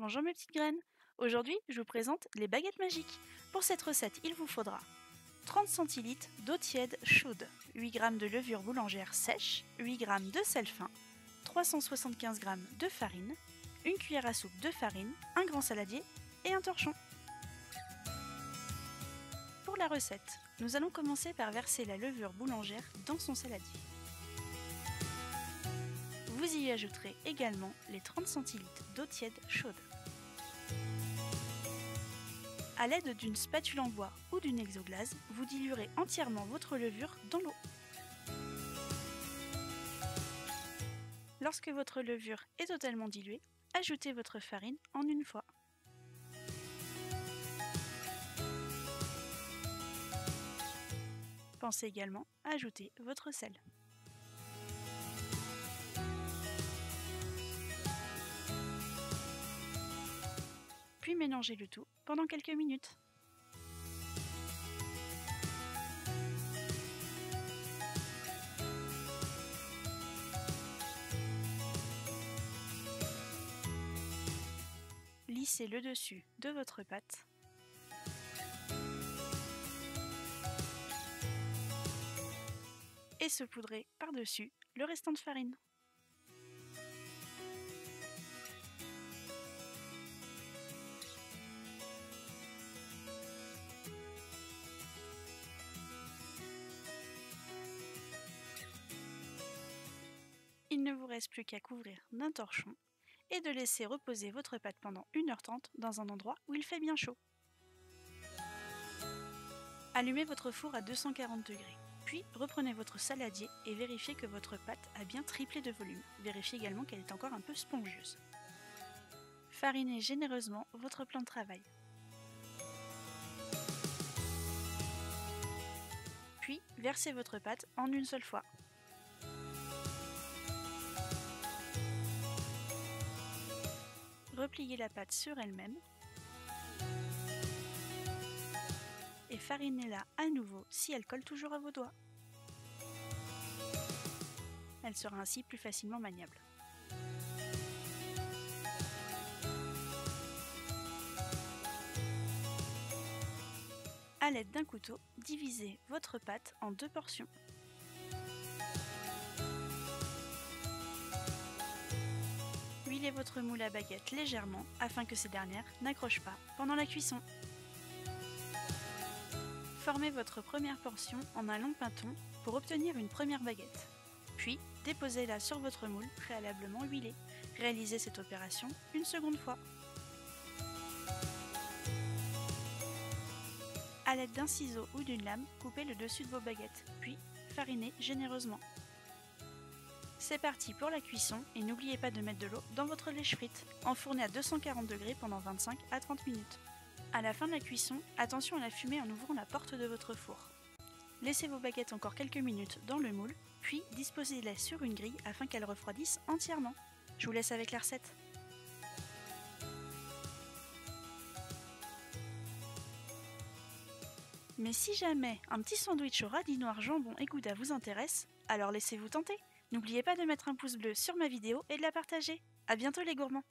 Bonjour mes petites graines. Aujourd'hui, je vous présente les baguettes magiques. Pour cette recette, il vous faudra 30 centilitres d'eau tiède chaude, 8 g de levure boulangère sèche, 8 g de sel fin, 375 g de farine, une cuillère à soupe de farine, un grand saladier et un torchon. Pour la recette, nous allons commencer par verser la levure boulangère dans son saladier. Vous y ajouterez également les 30 centilitres d'eau tiède chaude. A l'aide d'une spatule en bois ou d'une exoglaze, vous diluerez entièrement votre levure dans l'eau. Lorsque votre levure est totalement diluée, ajoutez votre farine en une fois. Pensez également à ajouter votre sel. Puis mélangez le tout pendant quelques minutes. Lissez le dessus de votre pâte. Et saupoudrez par-dessus le restant de farine. Il ne vous reste plus qu'à couvrir d'un torchon et de laisser reposer votre pâte pendant 1h30 dans un endroit où il fait bien chaud. Allumez votre four à 240 degrés, puis reprenez votre saladier et vérifiez que votre pâte a bien triplé de volume. Vérifiez également qu'elle est encore un peu spongieuse. Farinez généreusement votre plan de travail. Puis versez votre pâte en une seule fois. Repliez la pâte sur elle-même et farinez-la à nouveau si elle colle toujours à vos doigts. Elle sera ainsi plus facilement maniable. A l'aide d'un couteau, divisez votre pâte en 2 portions. Huilez votre moule à baguette légèrement afin que ces dernières n'accrochent pas pendant la cuisson. Formez votre première portion en un long pinton pour obtenir une première baguette. Puis, déposez-la sur votre moule préalablement huilé. Réalisez cette opération une seconde fois. A l'aide d'un ciseau ou d'une lame, coupez le dessus de vos baguettes, puis farinez généreusement. C'est parti pour la cuisson et n'oubliez pas de mettre de l'eau dans votre lèche frite. Enfournez à 240 degrés pendant 25 à 30 minutes. À la fin de la cuisson, attention à la fumée en ouvrant la porte de votre four. Laissez vos baguettes encore quelques minutes dans le moule, puis disposez-les sur une grille afin qu'elles refroidissent entièrement. Je vous laisse avec la recette. Mais si jamais un petit sandwich au radis noir, jambon et gouda vous intéresse, alors laissez-vous tenter. N'oubliez pas de mettre un pouce bleu sur ma vidéo et de la partager. À bientôt les gourmands!